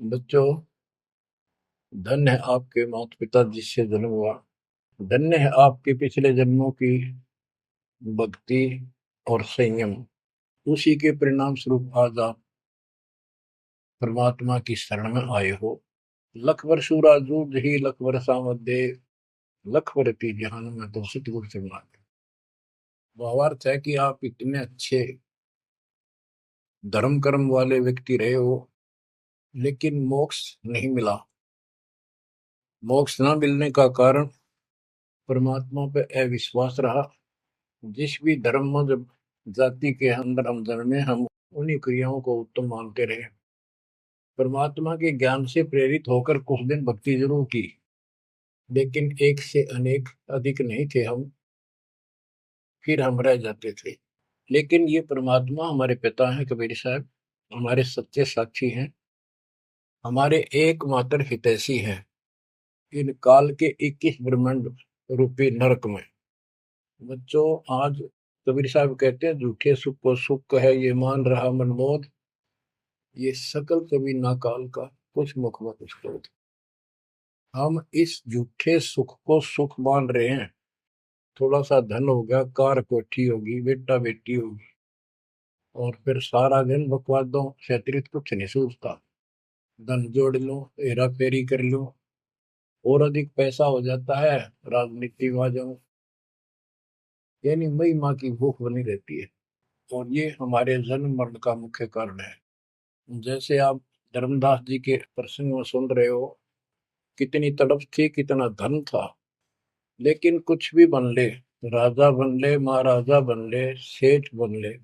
बच्चों, धन्य है आपके माता पिता जिससे जन्म हुआ। धन्य है आपके पिछले जन्मों की भक्ति और संयम। उसी के परिणाम स्वरूप आज आप परमात्मा की शरण में आए हो। लख वर्ष जूझ ही लख वर्षा मध्य, लख वर्ती जहान में तो सतगुरु से मांगे। भावार्थ है कि आप इतने अच्छे धर्म कर्म वाले व्यक्ति रहे हो, लेकिन मोक्ष नहीं मिला। मोक्ष न मिलने का कारण परमात्मा पे अविश्वास रहा। जिस भी धर्म जब जाति के अंदर हम जन्मे, हम उन्हीं क्रियाओं को उत्तम मानते रहे। परमात्मा के ज्ञान से प्रेरित होकर कुछ दिन भक्ति जरूर की, लेकिन एक से अनेक अधिक नहीं थे हम, फिर हम रह जाते थे। लेकिन ये परमात्मा हमारे पिता हैं कबीर साहब, हमारे सच्चे साक्षी हैं, हमारे एकमात्र हितैषी हैं इन काल के 21 ब्रह्मांड रूपी नरक में। बच्चों, आज कबीर साहब कहते हैं झूठे सुख को सुख है ये मान रहा मनमोद, ये सकल कभी ना काल का कुछ मुख में कुछ क्रोध। हम इस झूठे सुख को सुख मान रहे हैं। थोड़ा सा धन हो गया, कार कोठी होगी, बेटा बेटी होगी, और फिर सारा दिन बकवादों से अतिरिक्त कुछ नहीं सूझता। धन जोड़ लो, हेरा फेरी कर लो, और अधिक पैसा हो जाता है, राजनीति में आ जाओ, यानी मई माँ की भूख बनी रहती है। और ये हमारे जन्म मरण का मुख्य कारण है। जैसे आप धर्मदास जी के प्रसंग में सुन रहे हो, कितनी तड़प थी, कितना धन था, लेकिन कुछ भी बन ले, राजा बन ले, महाराजा बन ले, सेठ बन ले,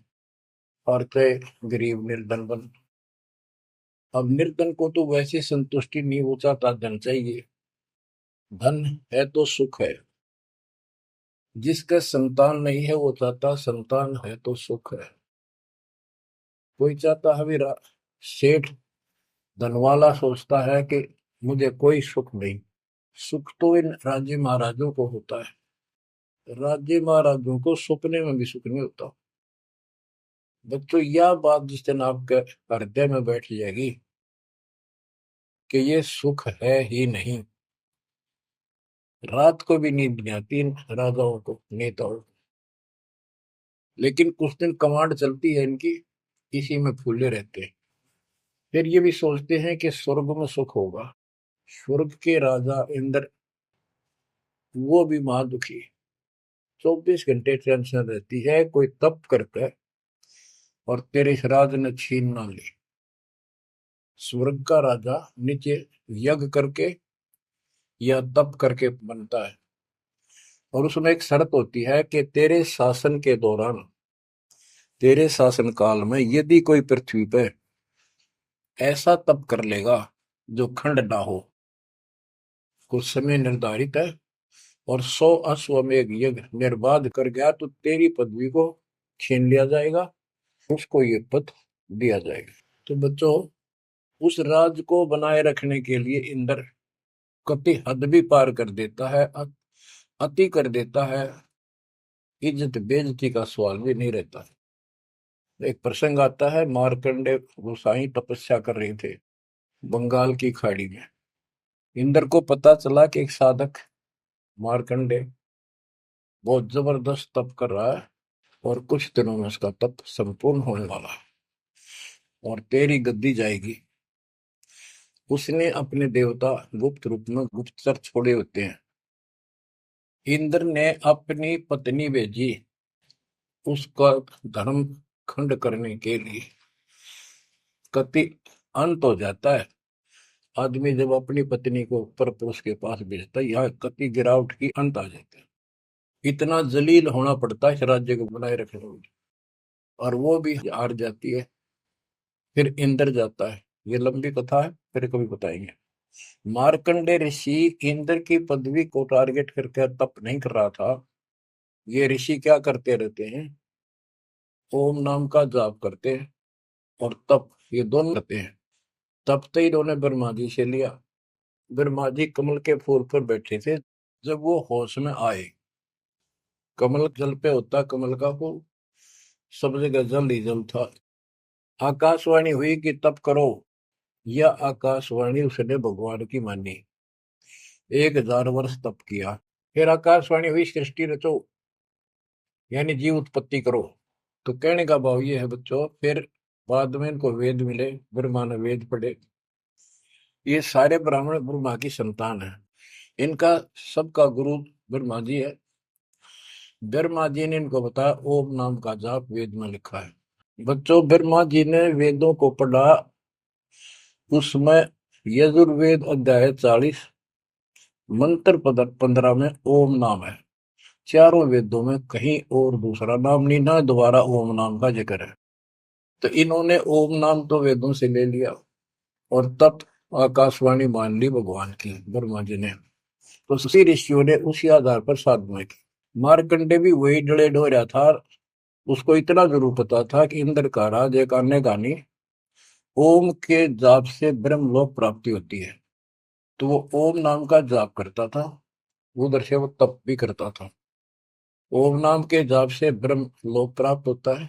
और कहे गरीब निर्धन बन। अब निर्धन को तो वैसे संतुष्टि नहीं, वो चाहता धन चाहिए। धन है तो सुख है। जिसका संतान नहीं है वो चाहता संतान है तो सुख है। कोई चाहता है भी सेठ धनवाला सोचता है कि मुझे कोई सुख नहीं। सुख तो इन राज्य महाराजों को होता है। राज्य महाराजों को सपने में भी सुख नहीं होता। बच्चों, यह बात जिस दिन आपके हृदय में बैठ जाएगी कि ये सुख है ही नहीं, रात को भी नींद नहीं आती इन राजाओं को, नेताओं को। लेकिन कुछ दिन कमांड चलती है इनकी, इसी में फूले रहते हैं। फिर ये भी सोचते हैं कि स्वर्ग में सुख होगा। स्वर्ग के राजा इंद्र, वो भी महादुखी, 24 घंटे टेंशन रहती है, कोई तप करके और तेरे राज ने छीन ना ले। स्वर्ग का राजा नीचे यज्ञ करके या तप करके बनता है, और उसमें एक शर्त होती है कि तेरे शासन के दौरान, तेरे शासन काल में यदि कोई पृथ्वी पे ऐसा तप कर लेगा जो खंड ना हो, कुछ समय निर्धारित है, और 100 अश्वमेध यज्ञ निर्बाध कर गया, तो तेरी पदवी को छीन लिया जाएगा, उसको ये पद दिया जाएगा। तो बच्चों, उस राज को बनाए रखने के लिए इंद्र कति हद भी पार कर देता है, अति कर देता है। इज्जत बेइज्जती का सवाल भी नहीं रहता है। एक प्रसंग आता है, मार्कंडे गोसाई तपस्या कर रहे थे बंगाल की खाड़ी में। इंद्र को पता चला कि एक साधक मार्कंडे बहुत जबरदस्त तप कर रहा है, और कुछ दिनों में उसका तप संपूर्ण होने वाला है और तेरी गद्दी जाएगी। उसने अपने देवता गुप्त रूप में गुप्तचर छोड़े होते हैं। इंद्र ने अपनी पत्नी भेजी उसका धर्म खंड करने के लिए। कति अंत हो जाता है। आदमी जब अपनी पत्नी को पर पुरुष के पास भेजता है, यहाँ कति गिरावट की अंत आ जाता है। इतना जलील होना पड़ता है इस राज्य को बनाए रखने में, और वो भी हार जाती है। फिर इंद्र जाता है। ये लंबी कथा है, फिर कभी बताएंगे। मार्कंडे ऋषि इंद्र की पदवी को टारगेट करके तप नहीं कर रहा था। ये ऋषि क्या करते रहते हैं, ओम नाम का जाप करते हैं और तप, ये दोनों करते हैं। तब तो इन्होंने ब्रह्मा जी से लिया। ब्रह्मा जी कमल के फूल पर बैठे थे। जब वो होश में आए, कमल जल पे होता कमल का फूल, सब जगह जल ही जल था। आकाशवाणी हुई कि तप करो। यह आकाशवाणी उसने भगवान की मानी, 1000 वर्ष तप किया। फिर आकाशवाणी हुई सृष्टि रचो, यानी जीव उत्पत्ति करो। तो कहने का भाव ये है बच्चों, फिर बाद में इनको वेद मिले, ब्रह्मा ने वेद पढ़े। ये सारे ब्राह्मण ब्रह्मा की संतान है। इनका सबका गुरु ब्रह्मा जी है। ब्रह्मा जी ने इनको बताया ओम नाम का जाप वेद में लिखा है। बच्चों, ब्रह्मा जी ने वेदों को पढ़ा, उसमें यजुर्वेद अध्याय 40 मंत्र 15 में ओम नाम है। चारों वेदों में कहीं और दूसरा नाम नहीं, ना दोबारा ओम नाम का जिक्र है। तो इन्होंने ओम नाम तो वेदों से ले लिया और तब आकाशवाणी मान ली भगवान की, ब्रह्मा जी ने। तो उसी ऋषियों ने उसी आधार पर साधना की। मार्कंडे भी वही डले डो रहा था। उसको इतना जरूर पता था कि इंद्र का राज एक आने का नहीं, ओम के जाप से ब्रह्मलोक प्राप्ति होती है। तो वो ओम नाम का जाप करता था, उधर से वो तप भी करता था। ओम नाम के जाप से ब्रह्म लोक प्राप्त होता है।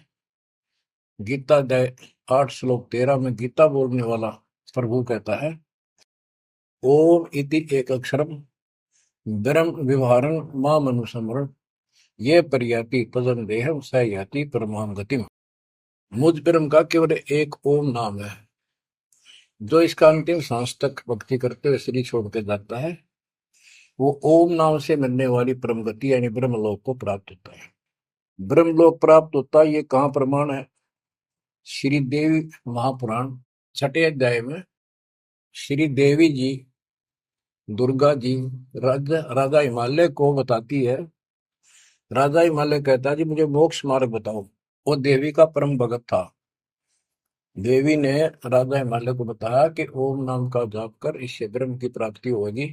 गीता अध्याय 8 श्लोक 13 में गीता बोलने वाला प्रभु कहता है ओम इति एक अक्षरम ब्रह्म विवहारं माम अनुसमरण ये पर्याति तजन देहम स याति परमाम गतिम। मुझ ब्रह्म का केवल एक ओम नाम है, जो इसका अंतिम सांस तक भक्ति करते हुए शरीर छोड़ के जाता है, वो ओम नाम से मिलने वाली परम गति यानी ब्रह्मलोक को प्राप्त होता है। ब्रह्मलोक प्राप्त होता है, ये कहाँ प्रमाण है? श्री देवी महापुराण 6 अध्याय में श्री देवी जी दुर्गा जी राजा राजा हिमालय को बताती है। राजा हिमालय कहता है जी मुझे मोक्ष मार्ग बताओ। वो देवी का परम भगत था। देवी ने राजा हिमालय को बताया कि ओम नाम का जाप कर, इससे ब्रह्म की प्राप्ति होगी।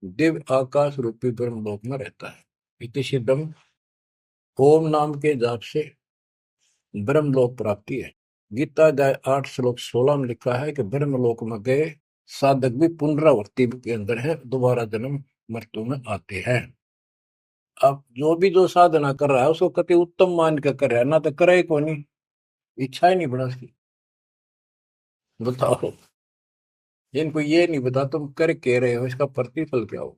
दिव्य आकाश रूपी ब्रह्म लोक में रहता है। इति सिद्धम, ओम नाम के जाप से ब्रह्म लोक प्राप्ति है। गीता अध्याय 8 श्लोक 16 में लिखा है कि ब्रह्म लोक में गए साधक भी पुनरावृत्ति के अंदर है, दोबारा जन्म मृत्यु में आते हैं। अब जो भी जो साधना कर रहा है उसको कति उत्तम मान के कर रहा है, ना तो करे को नहीं, इच्छा ही नहीं बड़ा उसकी। बताओ, इनको ये नहीं बता तुम कर के रहे हो, इसका प्रतिफल क्या हो।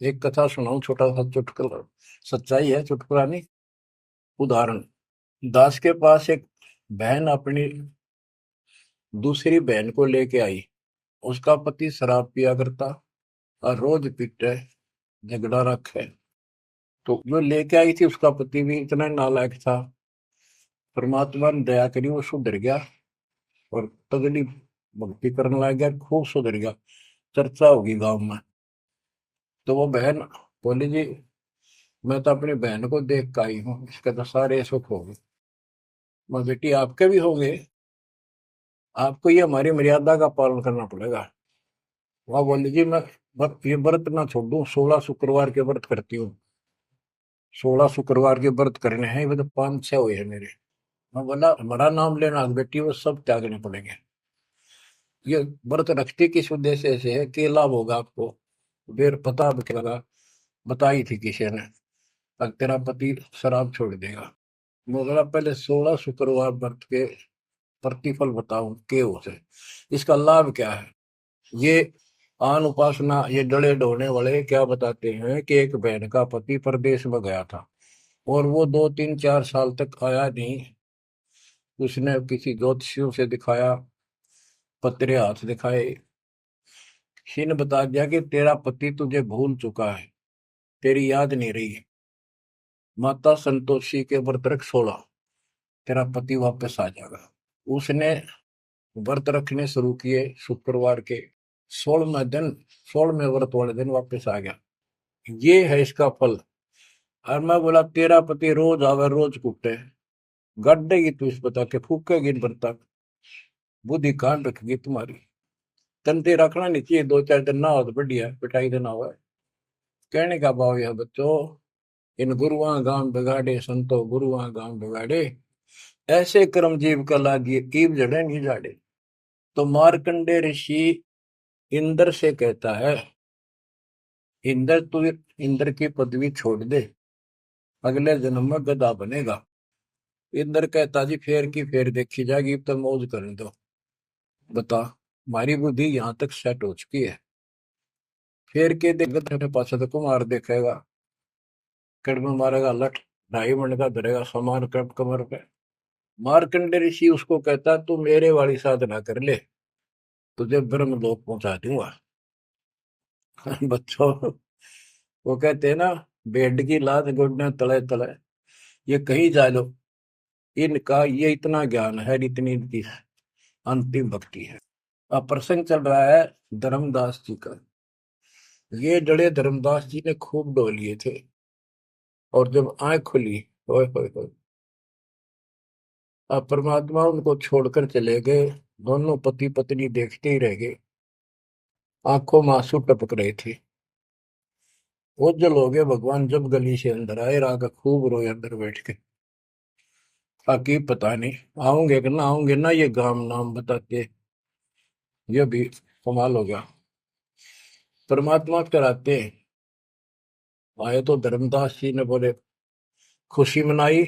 एक कथा सुनाऊं, छोटा सा चुटकुला, सच्चाई है, चुटकुला नहीं। उदाहरण, दास के पास एक बहन अपनी दूसरी बहन को लेके आई। उसका पति शराब पिया करता और रोज पीटे, झगड़ा रखे। तो जो लेके आई थी उसका पति भी इतना नालायक था, परमात्मा ने दया करी, वो सुधर गया और तगड़ी भक्ति करने लग गया, खूब सुधर गया, चर्चा होगी गांव में। तो वो बहन बोली जी मैं तो अपनी बहन को देख के आई हूँ, इसके तो सारे सुख हो गए। मैं बेटी आपके भी होंगे, आपको ये हमारी मर्यादा का पालन करना पड़ेगा। वह बोली जी मैं ये व्रत ना छोड़ दूं, 16 शुक्रवार के व्रत करती हूँ। 16 शुक्रवार के व्रत करने हैं, वो तो 5-6 हुए हैं मेरे। मैं बोला हमारा नाम लेना बेटी वो सब त्यागने पड़ेंगे। ये व्रत रखते किस उद्देश्य से है, कि लाभ होगा आपको। फिर पता लगा, बताई थी किसी ने, अब तेरा पति शराब छोड़ देगा। मैं बोला पहले 16 शुक्रवार व्रत के प्रतिफल बताऊं के उसे, इसका लाभ क्या है। ये आन उपासना, ये डले डोने वाले क्या बताते हैं कि एक बहन का पति परदेश में गया था और वो 2-3-4 साल तक आया नहीं। उसने किसी ज्योतिषियों से दिखाया, पत्रे हाथ दिखाए, किसी ने बता दिया कि तेरा पति तुझे भूल चुका है, तेरी याद नहीं रही है, माता संतोषी के व्रत रख 16, तेरा पति वापस आ जाएगा। उसने व्रत रखने शुरू किए, शुक्रवार के 16वें दिन, 16वें व्रत वाले दिन वापस आ गया। ये है इसका फल। और मैं बोला तेरा पति रोज आवे रोज कुटे, गड्ढेगी तू इस बता के, फूकेगी इन बर्तन, बुद्धि कान रखेगी तुम्हारी। तंते रखना नहीं चाहिए, 2-4 दिन ना हो तो बढ़िया, पिटाई देना हुआ है। कहने का भाव यह बच्चों, इन गुरुआ गांव बिगाड़े संतो गुरुआ गांव बिगाड़े, ऐसे कर्म जीव का लागिए कीव जड़े नहीं जाड़े। तो मार्कंडे ऋषि इंद्र से कहता है इंद्र तू इंद्र की पदवी छोड़ दे, अगले जन्म में गधा बनेगा। इंद्र कहता जी फेर की फेर देखी जाएगी, तो मौज करने दो। बता, हमारी बुद्धि यहाँ तक सेट हो चुकी है। फिर के देखते पास तो कुमार देखेगा, कड़म मारेगा लठ, 2.5 मन का धरेगा सामान कमर पे। मार्कंडे ऋषि उसको कहता तू मेरे वाली साधना कर ले, तुझे ब्रह्म लोक पहुंचा दूंगा। बच्चों, वो कहते हैं ना, बेड की लात गोडने तले तले, ये कहीं जा लो, इनका ये इतना ज्ञान है, इतनी इनकी अंतिम भक्ति है। अब प्रसंग चल रहा है धर्मदास जी का। ये जड़े धर्मदास जी ने खूब डो लिए थे, और जब आंख खुली, ओए होए होए, अब परमात्मा उनको छोड़कर चले गए। दोनों पति पत्नी देखते ही रह गए, आंखों में आंसू टपक रहे थे। ओझल हो गए भगवान जब गली से अंदर आए, राग खूब रोए अंदर बैठ के। ताकि पता नहीं आऊंगे कि ना आऊंगे ना, ये गांव नाम बताते, ये भी कमाल हो गया। परमात्मा कराते आए तो धर्मदास जी ने बोले खुशी मनाई,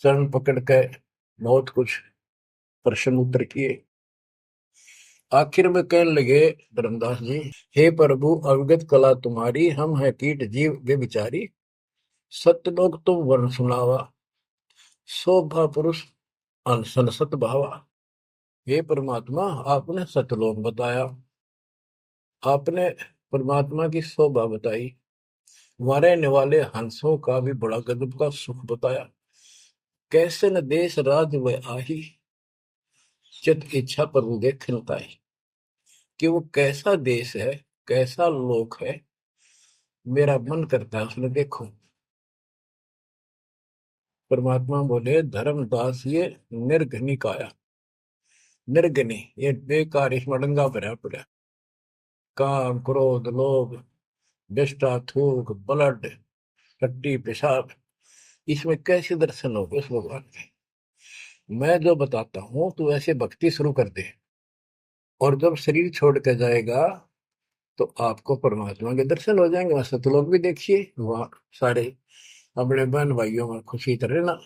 चरण पकड़ के बहुत कुछ प्रश्न उत्तर किए। आखिर में कहने लगे धर्मदास जी, हे प्रभु अवगत कला तुम्हारी, हम है कीट जीव वे बिचारी, सत्यलोक तुम वर्ण सुनावा, शोभा पुरुष अनसन सत भावा। हे परमात्मा आपने सतलोक बताया, आपने परमात्मा की शोभा बताई, रहने वाले हंसों का भी बड़ा गजब का सुख बताया। कैसे न देश राज वह आही, चित इच्छा प्रभु देखन ताई। कि वो कैसा देश है, कैसा लोक है, मेरा मन करता है उसने देखो। परमात्मा बोले धर्मदास ये निर्घनी काया, निर्घनी ये बेकार, इसमें डंगा भरा पड़ा, काम क्रोध लोभ विष्टा थूक ब्लड टट्टी पेशाब, इसमें कैसे दर्शन होगे उस भगवान के। मैं जो बताता हूं तू ऐसे भक्ति शुरू कर दे, और जब शरीर छोड़ के जाएगा तो आपको परमात्मा के दर्शन हो जाएंगे। वहां सतलोक भी देखिए, वहां सारे अपने बहन भाइयों में खुशी करे ना।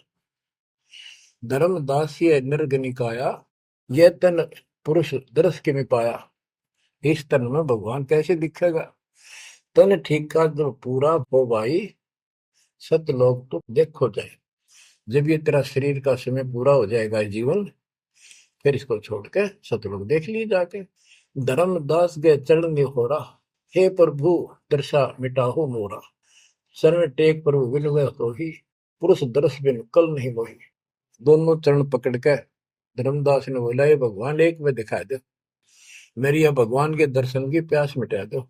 धर्मदास ये निर्गनिकाया, यह तन पुरुष दर्श के में पाया। इस तन में भगवान कैसे दिखेगा, तन ठीक का जब पूरा हो भाई, सतलोक तो देखो जाए। जब ये तेरा शरीर का समय पूरा हो जाएगा जीवन, फिर इसको छोड़ के सतलोक देख ली जाके। धर्मदास गए चरण में हो रहा, हे प्रभु दर्शा मिटाहो मोरा, शरण टेक प्रभु विनय हो ही, पुरुष दर्श बिन कल नहीं मोही। दोनों चरण पकड़ के धर्मदास ने बोला, ये भगवान एक में दिखा दो, मेरी यह भगवान के दर्शन की प्यास मिटा दो,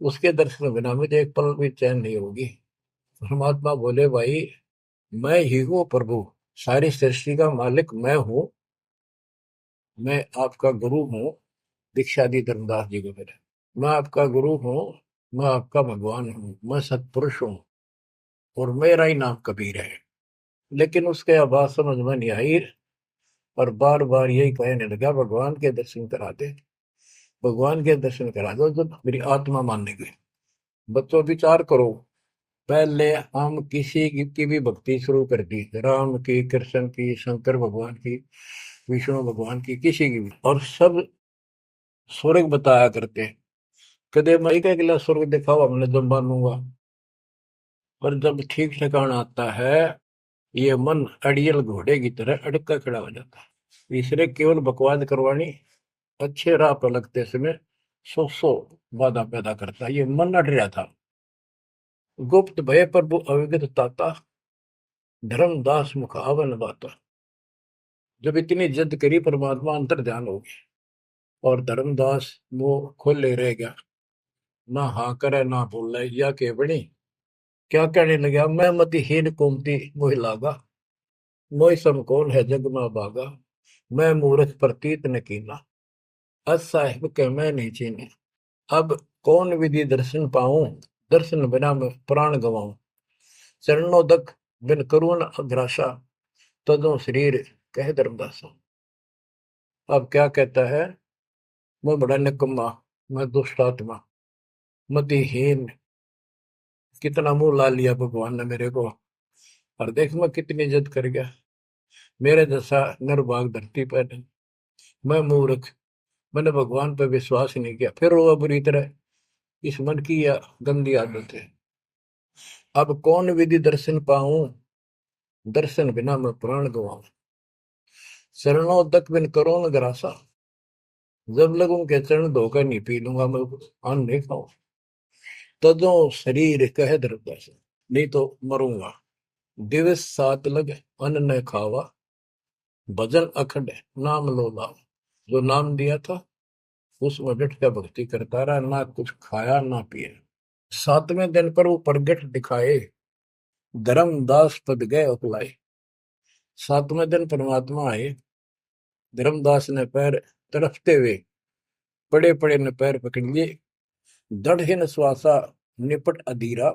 उसके दर्शन बिना मुझे एक पल भी चैन नहीं होगी। परमात्मा बोले, भाई मैं ही हूँ प्रभु, सारी सृष्टि का मालिक मैं हूँ, मैं आपका गुरु हूँ। दीक्षा दी धर्मदास जी को मेरे, मैं आपका गुरु हूँ, मैं आपका भगवान हूँ, मैं सतपुरुष हूँ, और मेरा ही नाम कबीर है। लेकिन उसके आवाज समझ में नहीं आई, और बार बार यही कहने लगा, भगवान के दर्शन करा दे, भगवान के दर्शन करा दो। जब मेरी आत्मा मानने गई। बच्चों विचार करो, पहले हम किसी की भी भक्ति शुरू कर दी, राम की, कृष्ण की, शंकर भगवान की, विष्णु भगवान की, किसी की भी, और सब स्वर्ग बताया करते। कदे मैं क्या गिला स्वर्ग दिखाओ हमने जब मानूंगा। पर जब ठीक ठिकाना आता है, ये मन अड़ियल घोड़े की तरह अड़का खड़ा हो जाता है। इसने केवल बकवाद करवानी, अच्छे राह पर लगते समय सौ बाधा पैदा करता है। ये मन अड़ रहा था। गुप्त भय प्रभु अविगत ताता, धर्मदास मुख आवन बाता। जब इतनी जिद करी, परमात्मा अंतर ध्यान हो गया, और धर्मदास वो खोले रह गया, ना हाँ करे ना बोले, या के बनी क्या कहने लगा, मैं मतिहीन कुमती मोहि लागा, मोहि सम कौन है जग में भागा, मैं मूर्ख प्रतीत न कीना, अस साहिब के मैं नहीं चीने। अब कौन विधि दर्शन पाऊं, दर्शन बिना मैं प्राण गवाऊं, चरणोदक बिन करुण अग्रासा, तदो शरीर कह धर्मदासा। अब क्या कहता है, मैं बड़ा निकम्मा, मैं दुष्ट आत्मा, मतिहीन, कितना मुंह ला लिया भगवान ने मेरे को, और देख मैं कितनी इज्जत कर गया, मेरे जैसा निर्भाग धरती पर नहीं। मैं मूर्ख, मैंने भगवान पर विश्वास नहीं किया, फिर रोआ बुरी तरह। इस मन की यह गंदी आदत है। अब कौन विधि दर्शन पाऊं, दर्शन बिना मैं प्राण गवाऊं। शरणोदक बिन करो न ग्रासा, जब लगूं के चरण धोकर नहीं पी लूंगा मैं अन्न नहीं खाऊं। तजो शरीर कह धरता से, नहीं तो मरूंगा। दिवस सात लग अन्न न खावा, भजन अखंड नाम लो लावा। जो नाम दिया था उसमें डट के भक्ति करता रहा, ना कुछ खाया ना पिया। सातवें दिन पर वो प्रगट दिखाए, धर्मदास पद गए अपलाए। सातवें दिन परमात्मा आए, धर्मदास ने पैर तड़फते हुए पड़े पड़े ने पैर पकड़ लिए। दृढ़ श्वासा निपट अधीरा,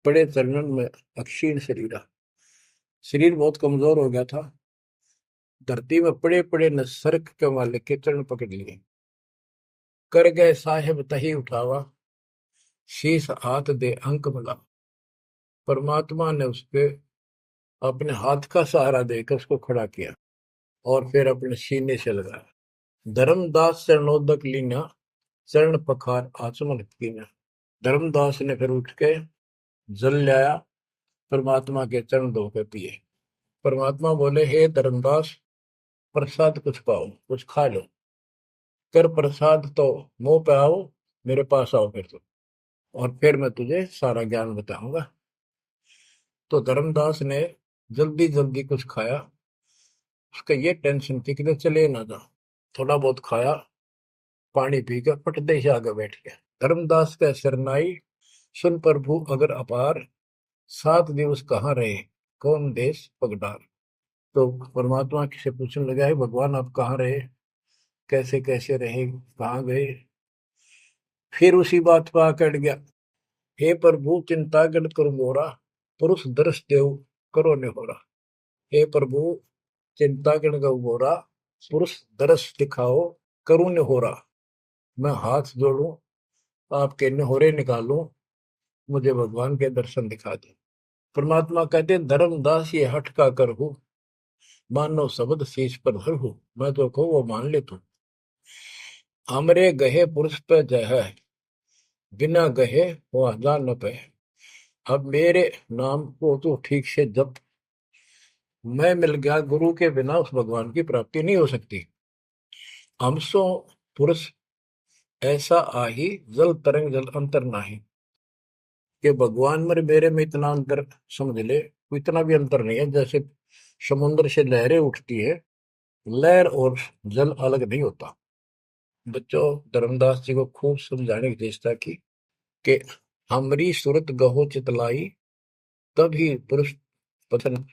पड़े चरणन में अक्षीण शरीरा। शरीर बहुत कमजोर हो गया था। धरती में पड़े पड़े न सरक के मालिक के चरण पकड़ लिए। कर गए साहेब तही उठावा, शीश हाथ दे अंक मिला। परमात्मा ने उसके अपने हाथ का सहारा देकर उसको खड़ा किया और फिर अपने सीने से लगाया। धर्मदास चरणोदक लीना, चरण पखार आचमन कीना। धर्मदास ने फिर उठ के जल लाया, परमात्मा के चरण धोकर पिए। परमात्मा बोले, हे धर्मदास, प्रसाद कुछ पाओ, कुछ खा लो। कर प्रसाद तो मुंह पे आओ, मेरे पास आओ फिर तो, और फिर मैं तुझे सारा ज्ञान बताऊंगा। तो धर्मदास ने जल्दी जल्दी कुछ खाया। उसका ये टेंशन थी कि चले ना जा। थोड़ा बहुत खाया, पानी पीकर पटदे से आगे बैठ गया। धर्मदास का शरनाई सुन प्रभु अगर अपार, 7 दिवस कहाँ रहे, कौन देश पगडार। तो परमात्मा से पूछने लगा, है भगवान आप कहाँ रहे, कैसे कैसे रहे, कहाँ गए। फिर उसी बात पर आकर गया, हे प्रभु चिंता गण करो मोरा, पुरुष दर्श देव करो निहोरा। हे प्रभु चिंता गण गौ मोरा, पुरुष दर्श दिखाओ करूं निहोरा। मैं हाथ जोड़ूं, आपके निहोरे निकालूं, मुझे भगवान के दर्शन दिखा दे। परमात्मा कहते, धर्मदास ये हट का कर हो, मानो शब्द शीश पर धर हो। मैं तो कहूँ वो मान ले तू। हमरे गहे पुरुष पे जय है, बिना गहे वो हजार न पे। अब मेरे नाम को तो ठीक से जप, मैं मिल गया गुरु के बिना उस भगवान की प्राप्ति नहीं हो सकती। हमसो पुरुष ऐसा आही, जल तरंग जल अंतर नाही। कि भगवान में मेरे में इतना अंतर समझ ले, इतना भी अंतर नहीं है। जैसे समुद्र से लहरें उठती है, लहर और जल अलग नहीं होता। बच्चों, धर्मदास जी को खूब समझाने की चेष्टा की कि हमारी सूरत गहो चितलाई, तभी पुरुष पतन।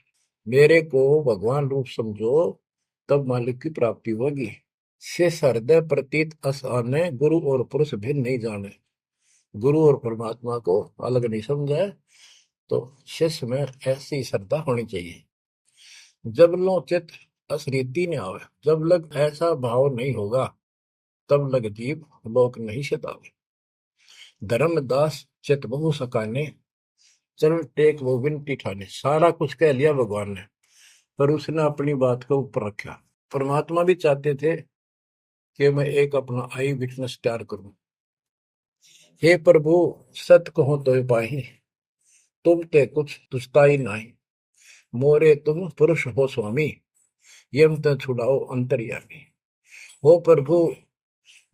मेरे को भगवान रूप समझो, तब मालिक की प्राप्ति होगी। से हृदय प्रतीत अस आने, गुरु और पुरुष भिन्न नहीं जाने। गुरु और परमात्मा को अलग नहीं समझा है। तो शिष्य में ऐसी श्रद्धा होनी चाहिए। जब लो चित असरीति ने आवे, जब लग ऐसा भाव नहीं होगा, तब लग जीव लोक नहीं सतावे। धर्मदास चित बहु सकाने, चरण टेक वो विनती ठाने। सारा कुछ कह लिया भगवान ने, पर उसने अपनी बात को ऊपर रखा। परमात्मा भी चाहते थे कि मैं एक अपना आई विटनेस तैयार करूं। हे प्रभु सत कहो तो पाही, तुम ते कुछ तुस्ताई नाही। मोरे तुम पुरुष हो स्वामी, यम ते छुड़ाओ अंतर्यामी। हो प्रभु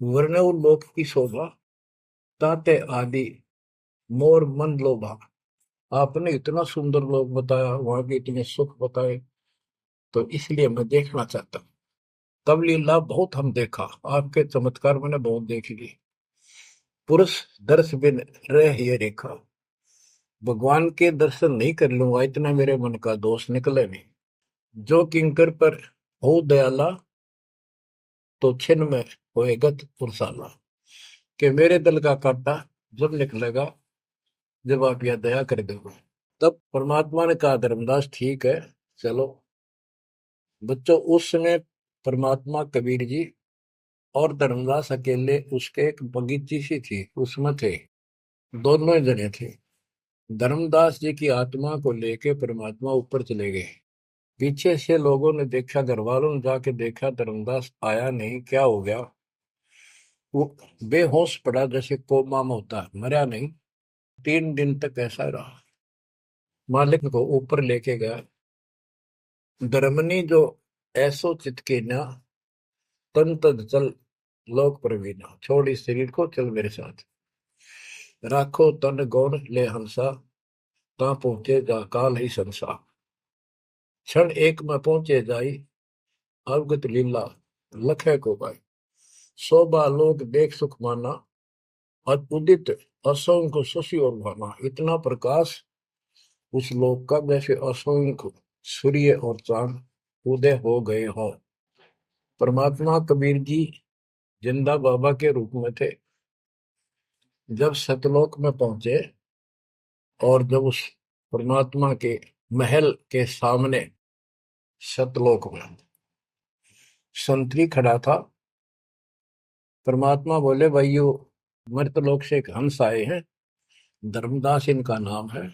वर्णव लोक की शोभा, ताते आदि मोर मन लोभा। आपने इतना सुंदर लोक बताया, वहां के इतने सुख बताए, तो इसलिए मैं देखना चाहता हूँ। तब लीला बहुत हम देखा, आपके चमत्कार मैंने बहुत देख लिए। पुरुष दर्श बिन रह ये रेखा, भगवान के दर्शन नहीं कर लूंगा, इतना मेरे मन का दोष निकले नहीं। जो किंकर पर हो दयाला, तो छिन में होएगा पुरसाला। कि मेरे दिल का कांटा जब निकलेगा, जब आप यह दया कर दोगे। तब परमात्मा ने कहा, धर्मदास ठीक है चलो। बच्चों, उस समय परमात्मा कबीर जी और धर्मदास अकेले उसके एक बगीची सी थी, उसमें थे। दोनों ही जने थे। धर्मदास जी की आत्मा को लेके परमात्मा ऊपर चले गए। पीछे से लोगों ने देखा, घर वालों ने जाके देखा, धर्मदास आया नहीं, क्या हो गया। वो बेहोश पड़ा, जैसे कोमा में होता है, मरा नहीं। 3 दिन तक ऐसा रहा। मालिक को ऊपर लेके गया। धर्मनी जो ऐसो चितके ना, तन तद चल लोक प्रवीणा, छोड़ इस शरीर को, चल मेरे साथ। राखो तन गौण ले हंसा, ता पहुंचे जा काल ही संसा। क्षण एक में पहुंचे जाई, अवगत लीला लखे को पाई। शोभा लोग देख सुख माना, और उदित असंख्य शशि और भाना। इतना प्रकाश उस लोक का, जैसे असंख्य सूर्य और चांद उदय हो गए हो। परमात्मा कबीर जी जिंदा बाबा के रूप में थे। जब सतलोक में पहुंचे, और जब उस परमात्मा के महल के सामने सतलोक में संतरी खड़ा था, परमात्मा बोले, भाइयों, मर्तलोक से एक हंस आए हैं, धर्मदास इनका नाम है,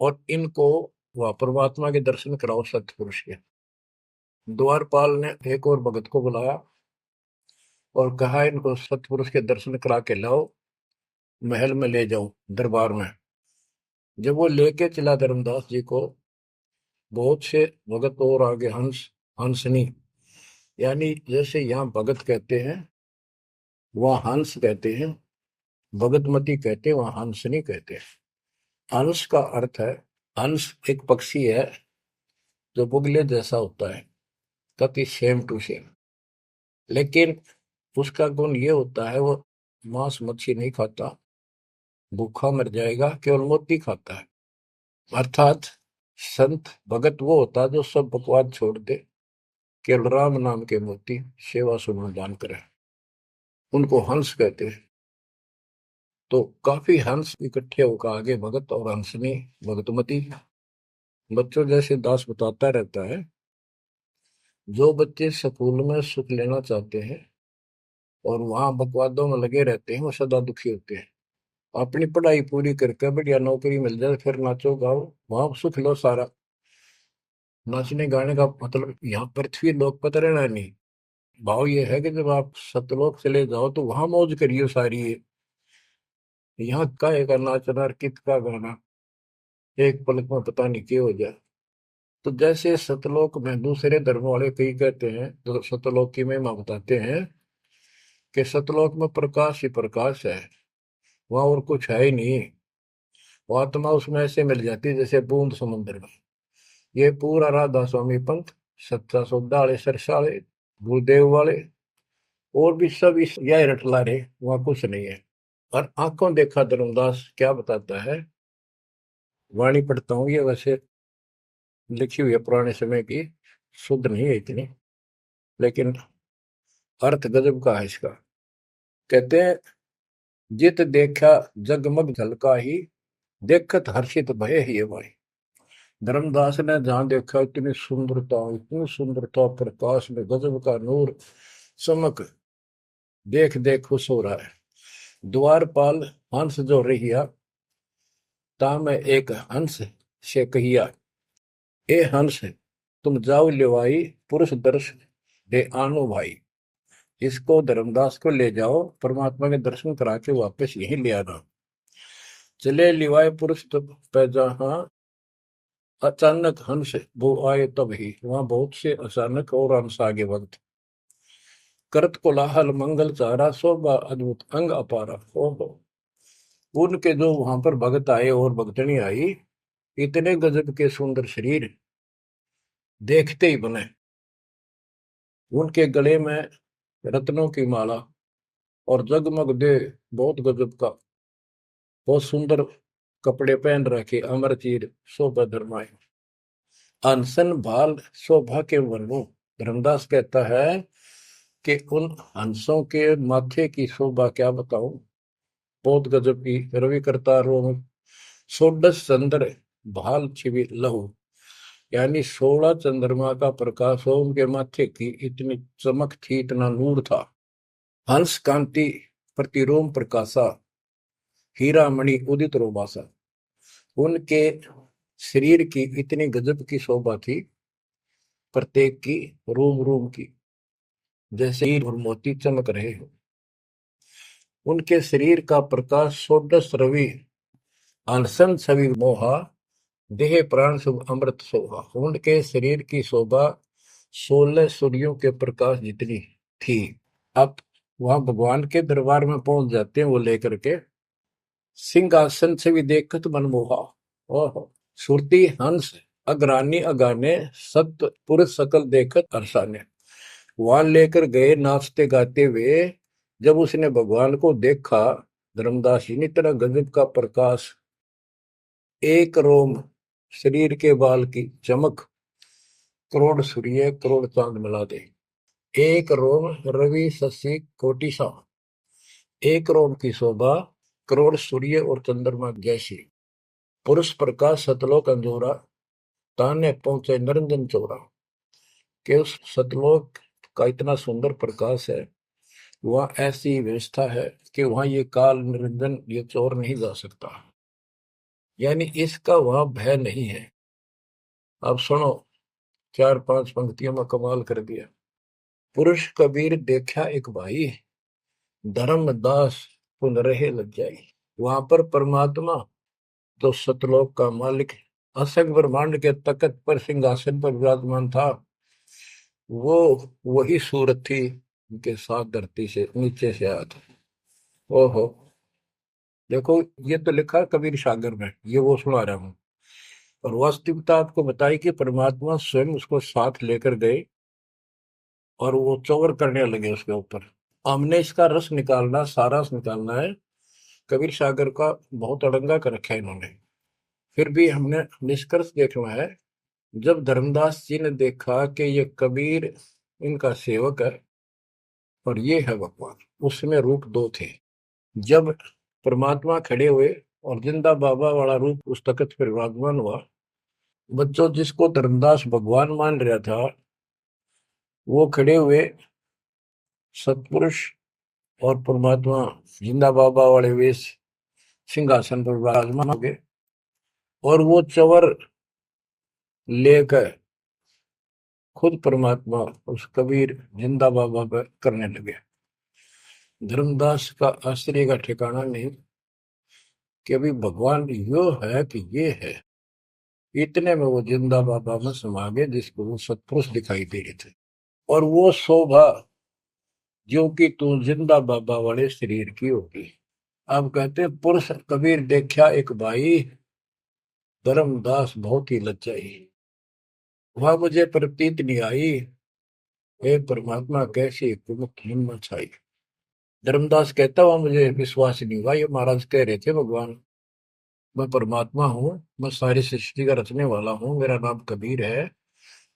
और इनको वह परमात्मा के दर्शन कराओ सतपुरुष के। द्वारपाल ने एक और भगत को बुलाया और कहा, इनको सतपुरुष के दर्शन करा के लाओ, महल में ले जाओ, दरबार में। जब वो लेके चला धर्मदास जी को, बहुत से भगत और आगे हंस हंसनी, यानी जैसे यहाँ भगत कहते हैं वहाँ हंस कहते हैं, भगतमती कहते हैं, वहाँ हंसनी कहते हैं। हंस का अर्थ है, हंस एक पक्षी है जो बुगले जैसा होता है, कति सेम टू सेम। लेकिन उसका गुण ये होता है, वो मांस मच्छी नहीं खाता, भूखा मर जाएगा, केवल मोती खाता है। अर्थात संत भगत वो होता है जो सब बकवाद छोड़ दे, केवल राम नाम के मोती सेवा सुमन दान करे, उनको हंस कहते हैं। तो काफी हंस इकट्ठे होकर आगे भगत और हंसनी भगतमती। बच्चों, जैसे दास बताता रहता है, जो बच्चे स्कूल में सुख लेना चाहते हैं और वहां बकवादों में लगे रहते हैं, वो सदा दुखी होते हैं। अपनी पढ़ाई पूरी करके बढ़िया नौकरी मिल जाए, फिर नाचो गाओ, वहां सुख लो सारा। नाचने गाने का मतलब यहाँ पृथ्वी लोक पर रहना नहीं। भाव ये है कि जब आप सतलोक चले जाओ तो वहां मौज करियो सारी। यहाँ काहे का नाचना और कित का गाना, एक पलक में पता नहीं क्या हो जाए। तो जैसे सतलोक में दूसरे धर्म वाले कई कहते हैं, तो सतलोक की महिमा बताते हैं कि सतलोक में प्रकाश ही प्रकाश है, वहां और कुछ है ही नहीं। वो आत्मा उसमें ऐसे मिल जाती है जैसे बूंद समुद्र में। ये पूरा राधा स्वामी पंथ, सच्चा सौदा वाले, सरसाले, गुरुदेव वाले, और भी सब इस यह रटला रहे, वहां कुछ नहीं है। और आंखों देखा धर्मदास क्या बताता है। वाणी पढ़ता हूँ, ये वैसे लिखी हुई है पुराने समय की, शुद्ध नहीं है इतनी, लेकिन अर्थ गजब का है इसका। कहते हैं, जित देखा जगमग झलका ही, देखत हर्षित भय ही भाई। धर्मदास ने जहां देखा, इतनी सुंदरता, प्रकाश में गजब का नूर, चमक, देख देख खुश हो रहा है। द्वारपाल हंस जो रहिया, ता में एक हंस से कहिया, ए हंस, तुम जाओ लेवाई, पुरुष दर्श दे आनो भाई। इसको धर्मदास को ले जाओ, परमात्मा के दर्शन करा के वापस यहीं ले आना। चले लिवाए पुरुष तब पैजहा, अचानक हंस वो आए तब ही। वहां बहुत से अचानक और हंस आगे वक्त। करत कोलाहल मंगल चारा, शोभा अद्भुत अंग अपारा। ओहो, उनके जो वहां पर भगत आए और भगतनी आई, इतने गजब के सुंदर शरीर देखते ही बने। उनके गले में रत्नों की माला और जगमग दे, बहुत गजब का, बहुत सुंदर कपड़े पहन रखे, अमर चीर शोभा धर्माए। अनसन भाल शोभा के वर्णो। धर्मदास कहता है कि उन हंसों के माथे की शोभा क्या बताऊं, बहुत गजब की। रवि करतार षोडश चंद्र भाल छिवि लहू, यानी 16 चंद्रमा का प्रकाश हो उनके माथे की, इतनी चमक थी, इतना नूर था। हंस कांति प्रतिरोम प्रकाशा, हीरा मणि उदित रोबासा। उनके शरीर की इतनी गजब की शोभा थी प्रत्येक की रूम रूम की जैसे हीर और मोती चमक रहे हो। उनके शरीर का प्रकाश षोडश रवि अनसन छवि मोहा, देह प्राण शुभ अमृत शोभा। उनके शरीर की शोभा 16 सूर्यों के प्रकाश जितनी थी। अब वहां भगवान के दरबार में पहुंच जाते हैं वो लेकर के। सिंहासन से भी देखत मनमोहा, ओह सुरती हंस अग्रानी अगाने, सत पुरुष सकल देखत अरसाने। वहां लेकर गए नाचते गाते हुए। जब उसने भगवान को देखा, धर्मदास जी ने इतना गजब का प्रकाश, एक रोम शरीर के बाल की चमक, करोड़ सूर्य करोड़ चांद मिला दे। एक रोम रवि शशि कोटि सा, एक रोम की शोभा करोड़ सूर्य और चंद्रमा जैसी। पुरुष प्रकाश सतलोक अंजोरा, ताने पहुंचे निरंजन चोरा। के उस सतलोक का इतना सुंदर प्रकाश है, वहां ऐसी व्यवस्था है कि वहां ये काल निरंजन ये चोर नहीं जा सकता, यानी इसका वहां भय नहीं है। अब सुनो, 4-5 पंक्तियों में कमाल कर दिया। पुरुष कबीर देखा एक भाई, धर्मदास पुन रहे लज्जाई। वहां पर परमात्मा जो सतलोक का मालिक असंग ब्रह्मांड के तख्त पर सिंहासन पर विराजमान था, वो वही सूरत थी उनके साथ धरती से नीचे से आया था। ओहो, देखो ये तो लिखा कबीर सागर में, ये वो सुना रहा हूँ। और वास्तविकता आपको बताई कि परमात्मा स्वयं उसको साथ लेकर गए और वो चौवर करने लगे उसके ऊपर। हमने इसका रस निकालना, सारा रस निकालना है। कबीर सागर का बहुत अड़ंगा कर रखा है इन्होंने, फिर भी हमने निष्कर्ष देखना है। जब धर्मदास जी ने देखा कि ये कबीर इनका सेवक है और ये है भगवान, उसमें रूप दो थे। जब परमात्मा खड़े हुए और जिंदा बाबा वाला रूप उस तख्त पर विराजमान हुआ, बच्चों जिसको धर्मदास भगवान मान रहा था, वो खड़े हुए सतपुरुष और परमात्मा जिंदा बाबा वाले वेश सिंहासन पर विराजमान हो गए। और वो चवर लेकर खुद परमात्मा उस कबीर जिंदा बाबा पर करने लगे। धर्मदास का आश्चर्य का ठिकाना नहीं कि अभी भगवान यो है कि ये है। इतने में वो जिंदा बाबा में समा गए जिसको वो सतपुरुष दिखाई दे रहे थे। और वो शोभा जो कि तू जिंदा बाबा वाले शरीर की होगी। अब कहते पुरुष कबीर देखा एक भाई, धर्मदास बहुत ही लज्जाई। वह मुझे प्रतीत नहीं आई, हे परमात्मा कैसी कुमुख हिम्मत छाई। धर्मदास कहता हुआ मुझे विश्वास नहीं हुआ, ये महाराज कह रहे थे भगवान मैं परमात्मा हूँ, मैं सारी सृष्टि का रचने वाला हूँ, मेरा नाम कबीर है,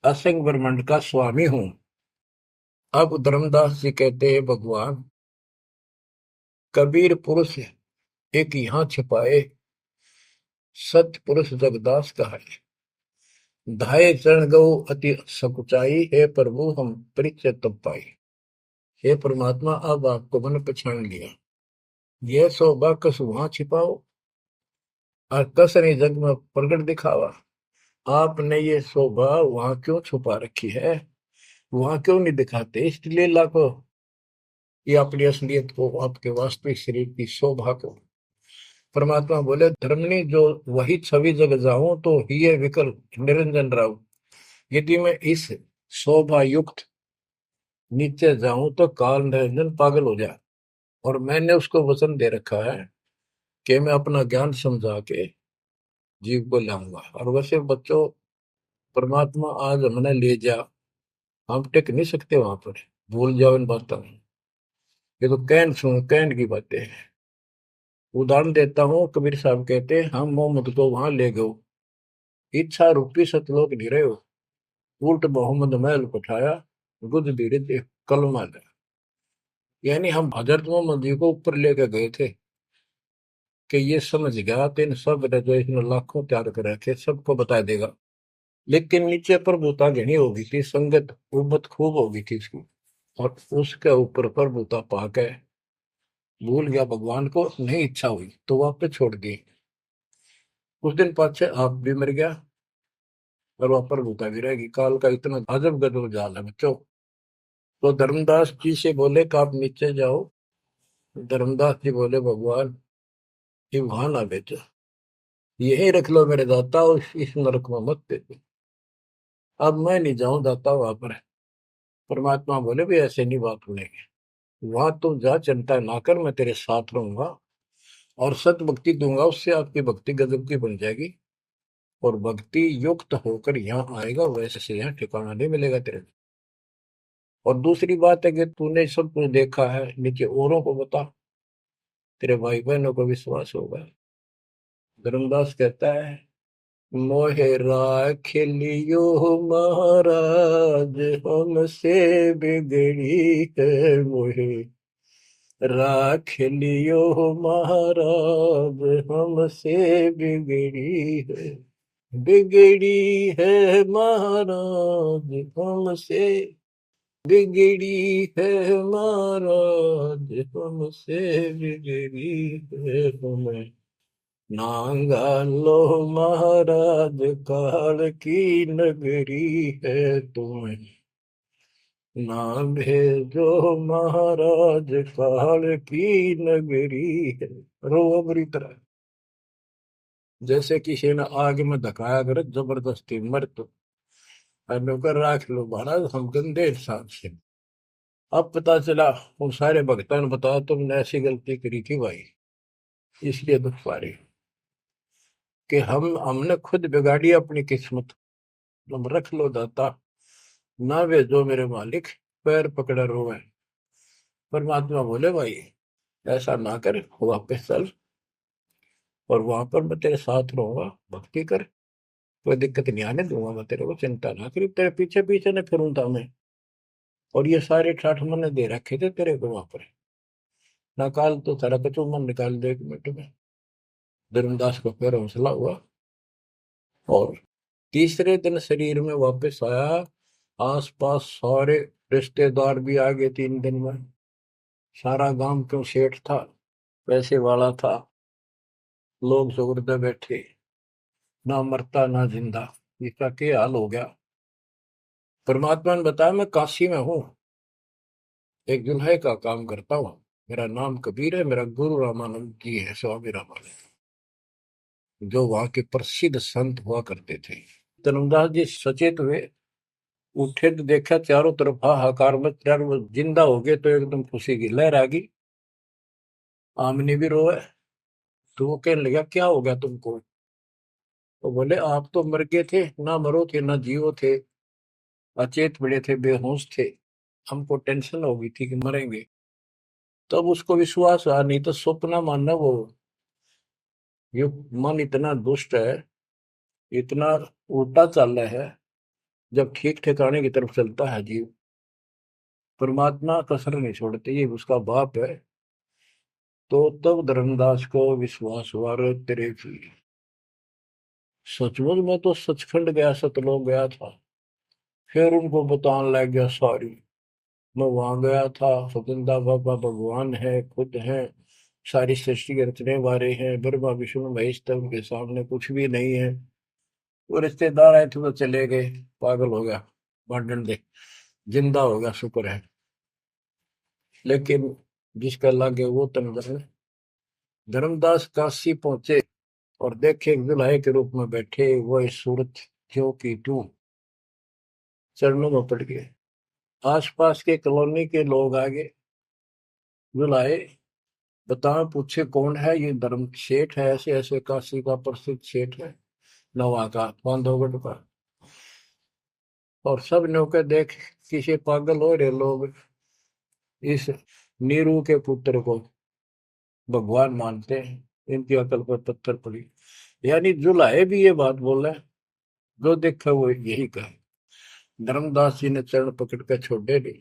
असंग ब्रह्मांड का स्वामी हूँ। अब धर्मदास जी कहते हैं भगवान कबीर पुरुष एक यहाँ छिपाए, सत्य पुरुष जगदास कहा है। धाये चरण गौ अति सकुचाई, हे प्रभु हम परिचय तब पाई। हे परमात्मा अब आपको मैंने पहचान लिया, यह शोभा कस वहां छिपाओ और कस नहीं जग में प्रकट दिखावा। आपने ये शोभा वहां क्यों छुपा रखी है, वहां क्यों नहीं दिखाते इसलिए लाखों ये अपनी असलियत को, आपके वास्तविक शरीर की शोभा को। परमात्मा बोले धर्मनी जो वही छवि जग जाऊं तो ही विकल निरंजन राव। यदि मैं इस शोभा युक्त नीचे जाऊं तो काल निरंजन पागल हो जाए। और मैंने उसको वचन दे रखा है कि मैं अपना ज्ञान समझा के जीव को लाऊंगा। और वैसे बच्चों, परमात्मा आज हमने ले जा, हम टिक नहीं सकते वहां पर, भूल जाओ इन बातों में। ये तो कैन सुनो कैन की बातें हैं। उदाहरण देता हूँ, कबीर साहब कहते हैं हम मोहम्मद को वहां ले गए, इच्छा रूपी सतलोक नहीं रहे हो, उल्ट मोहम्मद महल पठाया, गुद बीड़ित कलमा है। यानी हम हजरत मोहम्मद जी को ऊपर लेके गए थे कि ये समझ गया तो इन सब ने जो इसने लाखों त्याग कर रखे सबको बता देगा। लेकिन नीचे प्रभुता घनी हो गई थी, संगत उम्मत खूब हो गई थी इसकी, और उसके ऊपर प्रभुता पाके भूल गया भगवान को, नहीं इच्छा हुई तो वापस छोड़ दी। कुछ दिन पाछे आप भी मर गया, और वहां पर भूता भी रहेगी। काल का इतना अजब गजब जाल है बच्चों। तो धर्मदास जी से बोले कि आप नीचे जाओ। धर्मदास जी बोले भगवान ये वहां ना बेचो, यही रख लो मेरे दाता, और इस नरक में मत भेजो। अब मैं नहीं जाऊं दाता वहां पर। परमात्मा बोले भी ऐसे नहीं बात सुनेगी, वहां तुम जा, चिंता ना कर, मैं तेरे साथ रहूंगा और सत भक्ति दूंगा, उससे आपकी भक्ति गजब की बन जाएगी और भक्ति युक्त होकर यहाँ आएगा, वैसे से यहाँ ठिकाना नहीं मिलेगा तेरे। और दूसरी बात है कि तूने सब कुछ देखा है, नीचे औरों को बता, तेरे भाई बहनों को विश्वास होगा। धर्मदास कहता है मोहे राख लियो महाराज, हमसे बिगड़ी है मोहे राख लियो महाराज, हमसे बिगड़ी है, बिगड़ी है महाराज हमसे, बिगड़ी है महाराज हमसे, बिगड़ी है हमें। नांगा लो महाराज काल की नगरी है तुम्हें, ना भेजो महाराज काल की नगरी है। रो बुरी तरह, जैसे किसी ने आग में धकाया करे जबरदस्ती मर तो नौकर राख लो महाराज, हम गंदे इंसान से। अब पता चला उन सारे भक्तों ने बताया तुमने ऐसी गलती करी थी भाई, इसलिए दुख पा रही कि हमने खुद बिगाड़ी अपनी किस्मत, तुम रख लो दाता, ना भेजो मेरे मालिक, पैर पकड़े रोए। परमात्मा बोले भाई ऐसा ना कर, वापस चल और वहां पर मैं तेरे साथ रहूंगा, भक्ति कर, कोई दिक्कत नहीं आने दूंगा मैं तेरे को, चिंता ना करी, तेरे पीछे पीछे न फिरूंगा मैं। और ये सारे ठाठ मैंने दे रखे थे तेरे को वहां पर, ना काल तो सारा कचू मन निकाल दे 1 मिनट में। धर्मदास को फिर हौसला हुआ और तीसरे दिन शरीर में वापस आया। आसपास सारे रिश्तेदार भी आ गए 3 दिन में। सारा गांव क्यों सेठ था, पैसे वाला था, लोग सुगरदे बैठे, ना मरता ना जिंदा, इसका क्या हाल हो गया। परमात्मा ने बताया मैं काशी में हूँ, एक जुल्हे का काम करता हूँ, मेरा नाम कबीर है, मेरा गुरु रामानंद जी है, स्वामी रामानंद, जो वहां के प्रसिद्ध संत हुआ करते थे। धर्मदास जी सचेत हुए, उठे तो देखा चारों तरफ हाहाकार मच, चारों जिंदा हो गए, तो एकदम खुशी की लहर आ गई। आमनी भी रोए, तो वो कहने लगा क्या हो गया तुमको। तो बोले आप तो मर गए थे, ना मरो थे ना जियो थे, अचेत पड़े थे, बेहोश थे, हमको टेंशन हो गई थी कि मरेंगे। तब उसको विश्वास आ, नहीं तो स्वप्न मानना वो, ये मन इतना दुष्ट है, इतना उल्टा चल रहा है, जब ठीक ठिकाने की तरफ चलता है जीव, परमात्मा कसर नहीं छोड़ते, ये उसका बाप है। तो तब धर्मदास को विश्वास हुआ रे तेरे की, सचमुच में तो सचखंड गया, सतलोक गया था। फिर उनको बताने लग गया सारी, मैं वहां गया था, सतंदा बाबा भगवान है, खुद है, सारी सृष्टि के रचने वाले हैं, ब्रह्मा विष्णु महेश, तब उनके सामने कुछ भी नहीं है। वो रिश्तेदार आए थे तो चले गए, पागल हो गया, बांटन दे, जिंदा हो गया शुक्र है। लेकिन जिसका लागे वो तंदर। धर्मदास काशी पहुंचे और देखे दुल्हे के रूप में बैठे वो सूरत ज्यों की त्यों चरणों में पड़ गए। आसपास के कॉलोनी के लोग आगे बुलाए, बताओ पूछे कौन है ये, धर्म सेठ है, ऐसे ऐसे काशी का प्रसिद्ध सेठ है, नवा का, बांधवगढ़ का। और सब नौके देख किसी पागल हो रहे लोग, इस नीरू के पुत्र को भगवान मानते हैं, इनकी अकल पर पत्थर पड़ी। यानी जुलाहे भी ये बात बोल रहे हैं, जो देखा वो यही कहे। धर्मदास जी ने चरण पकड़ कर छोड़े नहीं,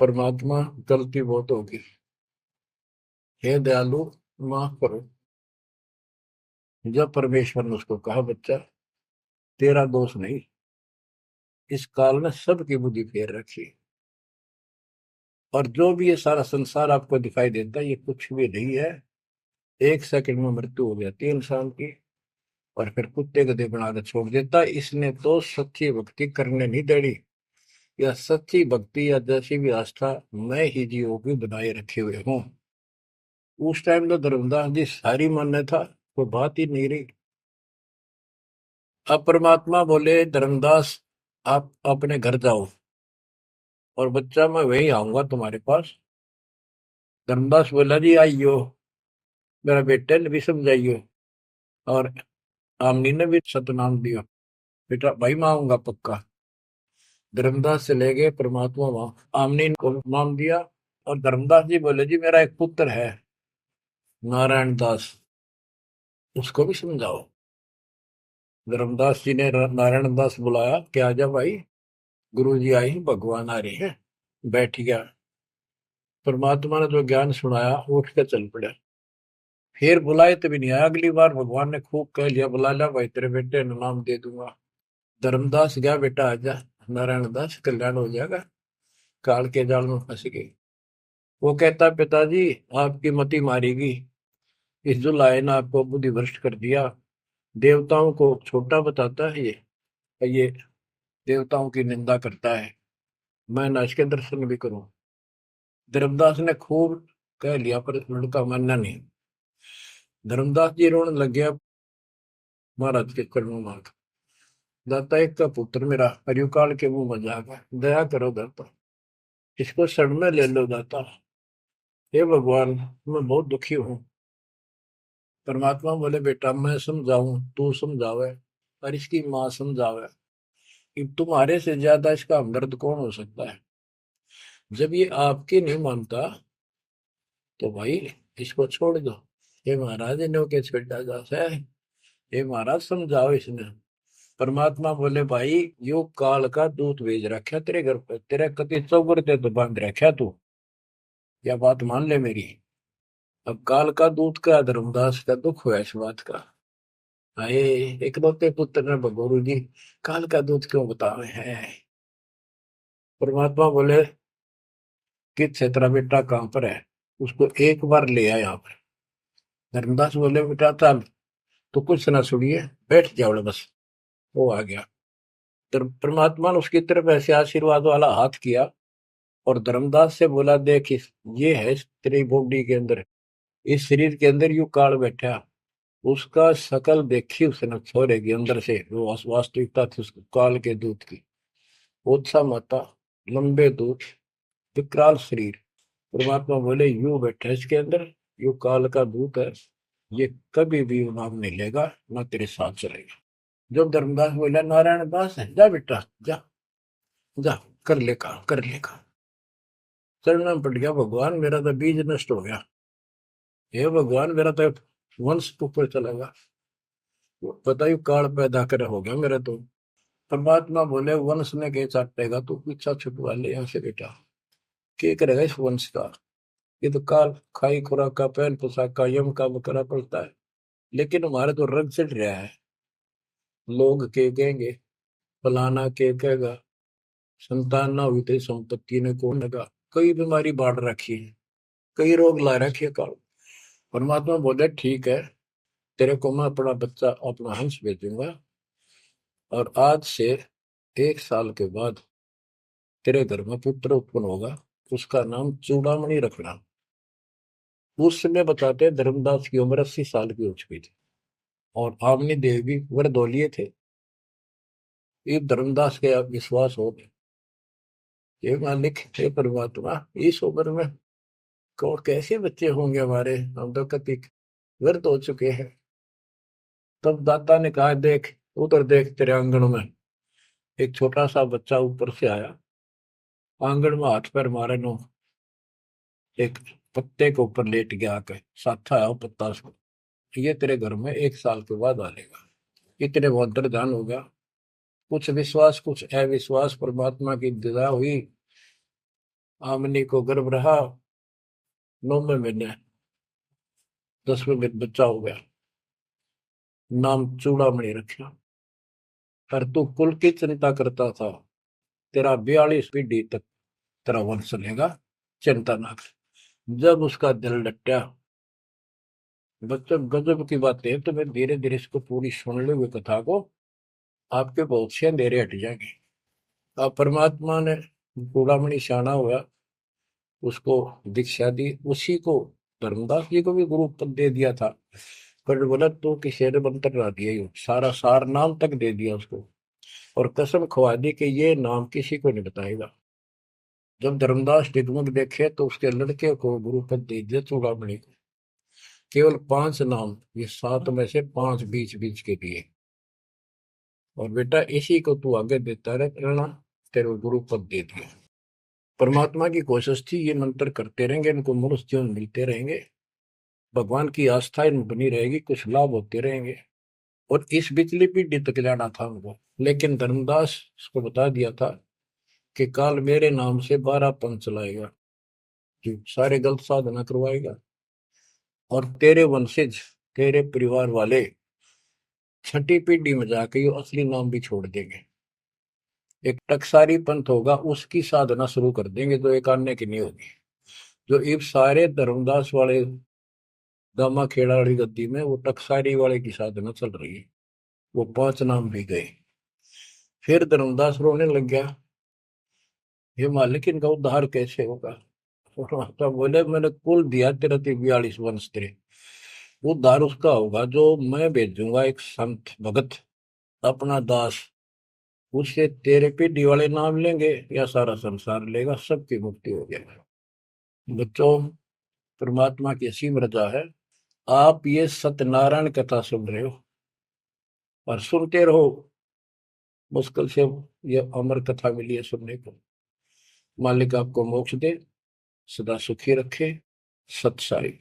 परमात्मा गलती बहुत होगी, हे दयालु माफ करो। जब परमेश्वर ने उसको कहा बच्चा तेरा दोष नहीं, इस काल ने सबकी बुद्धि फेर रखी, और जो भी ये सारा संसार आपको दिखाई देता है ये कुछ भी नहीं है, 1 सेकंड में मृत्यु हो जाती है इंसान की। और फिर कुत्ते गधे बनाकर छोड़ देता। इसने तो सच्ची भक्ति करने नहीं देनी। या सच्ची भक्ति या जैसी भी आस्था मैं ही जीवों की बनाए रखे हुए हूँ। उस टाइम तो धर्मदास जी सारी मान्य था, कोई बात ही नहीं रही। अब परमात्मा बोले धर्मदास आप अपने घर जाओ और बच्चा मैं वही आऊंगा तुम्हारे पास। धर्मदास बोला जी आइयो, मेरा बेटे ने भी समझाइयो और आमनी ने भी सतनाम दिया, बेटा भाई मैं आऊंगा पक्का। धर्मदास चले गए, परमात्मा वहां आमनी को नाम दिया। और धर्मदास जी बोले जी मेरा एक पुत्र है नारायण दास, उसको भी समझाओ। धर्मदास जी ने नारायण दास बुलाया कि आजा भाई, गुरु जी आए हैं, भगवान आ रहे हैं। बैठ गया। परमात्मा ने जो ज्ञान सुनाया उठ के चल पड़ा। फिर बुलाए तभी नहीं आया। अगली बार भगवान ने खूब कह लिया, बुला लिया भाई तेरे बेटे ने नाम दे दूंगा। धर्मदास गया, बेटा आजा, नारायण दास कल्याण हो जाएगा, काल के जाल में फंस गई। वो कहता पिताजी आपकी मति मारेगी, इस जो लाए ना आपको बुद्धि भ्रष्ट कर दिया। देवताओं को छोटा बताता है ये देवताओं की निंदा करता है, मैं न इसके दर्शन भी करूं। धर्मदास ने खूब कह लिया पर लड़का मानना नहीं। धर्मदास जी रोने लग गया महाराज के चरणों में। दाता एक का पुत्र मेरा हरिकाल के मुंह में जागा, दया करो दाता, इसको शरण में ले लो दाता। हे भगवान मैं बहुत दुखी हूँ। परमात्मा बोले बेटा मैं समझाऊं तू समझावे और इसकी माँ समझावे, कि तुम्हारे से ज्यादा इसका हमदर्द कौन हो सकता है। जब ये आपकी नहीं मानता तो भाई इसको छोड़ दो। ये महाराज इन्हों के छेड़ा जाता है, ये महाराज समझाओ इसने। परमात्मा बोले भाई यो काल का दूत भेज रखा तेरे घर पे, तेरे कति चौगरते तो बांध रखा तू, या बात मान ले मेरी। अब काल का दूत का धर्मदास का दुख हुआ इस बात का। आए इकलौते पुत्र ने भगोरू जी काल का दूत क्यों बतावे हैं। परमात्मा बोले कि तेरा बेटा कहां पर है, उसको एक बार ले आया यहाँ पर। धर्मदास बोले बेटा चल, तो कुछ ना सुनिए बैठ जाओ बस। वो आ गया। तो परमात्मा ने उसकी तरफ ऐसे आशीर्वाद वाला हाथ किया और धर्मदास से बोला देख ये है तेरी बॉडी के अंदर, इस शरीर के अंदर यू काल बैठा। उसका शकल देखी उसने छोरे के अंदर से, वो वास्तविकता थी उसको काल के दूत की। ओछा माता, लंबे दूत, विकराल शरीर। परमात्मा बोले यू बैठा इसके अंदर, यू काल का दूत है, ये कभी भी नाम नहीं लेगा ना तेरे साथ चलेगा। जब धर्मदास बोला नारायण दास है जा बेटा जा, जा कर ले काम कर ले काम। चरणों में पड़ गया, भगवान मेरा तो बीज नष्ट हो गया, हे भगवान मेरा तो वंश ऊपर चलेगा, बताइए काल पैदा कर हो गया मेरा तो। परमात्मा बोले वंश ने के चाटेगा तू पीछा छुटवा ले यहाँ से बेटा, क्या करेगा इस वंश का। ये तो काल खाई खुराक का पहन पोशाक का यम का बकरा पड़ता है, लेकिन हमारे तो रंग चढ़ रहा है। लोग के कहेंगे, फलाना के कहेगा, संतान ना हुई तेरी संपत्ति ने कौन लगा, कई बीमारी बाढ़ रखी है, कई रोग ला रखे काल। परमात्मा बोले ठीक है, तेरे को मैं अपना बच्चा अपना हंस भेजूंगा और आज से 1 साल के बाद तेरे घर में पुत्र उत्पन्न होगा, उसका नाम चूड़ामणि रखना। उस समय बताते धर्मदास की उम्र 80 साल की हो चुकी थी और आमनी देव भी वर दौलिए थे। ये धर्मदास के आप विश्वास हो गए, ये मालिक हे परमात्मा इस उम्र में कौन कैसे बच्चे होंगे हमारे, हम तो कति व्यर्थ हो चुके हैं। तब दाता ने कहा देख उधर देख तेरे आंगन में एक छोटा सा बच्चा ऊपर से आया, आंगन में हाथ पैर मारे नो, एक पत्ते के ऊपर लेट गया आके साथा है वो पत्ता उसको, ये तेरे घर में 1 साल के बाद आ लेगा। इतने बहुत ध्यान हो गया। कुछ विश्वास कुछ अविश्वास, परमात्मा की दया हुई। आमनी को गर्भ रहा, 9वें महीने 10वें दिन बच्चा हो गया, नाम चूड़ामणि रखा। पर तू कुल की चिंता करता था, तेरा 42 पीढ़ी तक तेरा वंश चलेगा, चिंता ना कर। जब उसका दिल डटा बच्चों गजब की बात है, तो मैं धीरे धीरे इसको पूरी सुन ले हुए कथा को, आपके बहुत से अंधेरे हट जाएंगे। अब परमात्मा ने चूड़ामणि शाना हुआ, उसको दीक्षा दी, उसी को धर्मदास जी को भी गुरु पद दे दिया था। पर बोला तो किसी ने मंत्र ला दिया, ये सारा सार नाम तक दे दिया उसको, और कसम खवा दी कि ये नाम किसी को नहीं बताएगा। जब धर्मदास डिगमग देखे तो उसके लड़के को गुरु पद दे दिया चूड़ामणि को, केवल 5 नाम, ये 7 में से 5 बीच बीच के दिए, और बेटा इसी को तू आगे देता रहना, तेरे को गुरु पद दे दिया। परमात्मा की कोशिश थी ये मंत्र करते रहेंगे, इनको मनुष्य जीवन मिलते रहेंगे, भगवान की आस्था इनमें बनी रहेगी, कुछ लाभ होते रहेंगे, और इस बिचली पीढ़ी तक जाना था उनको। लेकिन धर्मदास को बता दिया था कि काल मेरे नाम से 12 पंथ चलाएगा, कि सारे गलत साधना करवाएगा, और तेरे वंशज, तेरे परिवार वाले 6ठी पीढ़ी में जाके ये असली नाम भी छोड़ देंगे। एक टकसारी पंथ होगा, उसकी साधना शुरू कर देंगे, जो एक आने की नहीं होगी। जो इब सारे धर्मदास वाले दामा खेड़ा वाली गद्दी में वो टकसारी वाले की साधना चल रही है, वो 5 नाम भी गए। फिर धर्मदास रोने लग गया, ये मालिक इनका उद्धार कैसे होगा। तो बोले मैंने कुल दिया तेरा 42 वंश तेरे, उद्धार उसका होगा जो मैं भेजूंगा एक संत भगत, अपना दास, उससे तेरे पीढ़ी वाले नाम लेंगे या सारा संसार लेगा, सबकी मुक्ति हो जाएगी। बच्चों, परमात्मा की असीम रजा है, आप ये सत्यनारायण कथा सुन रहे हो और सुनते रहो, मुश्किल से ये अमर कथा मिली है सुनने को। मालिक आपको मोक्ष दे, सदा सुखी रखे। सत साई।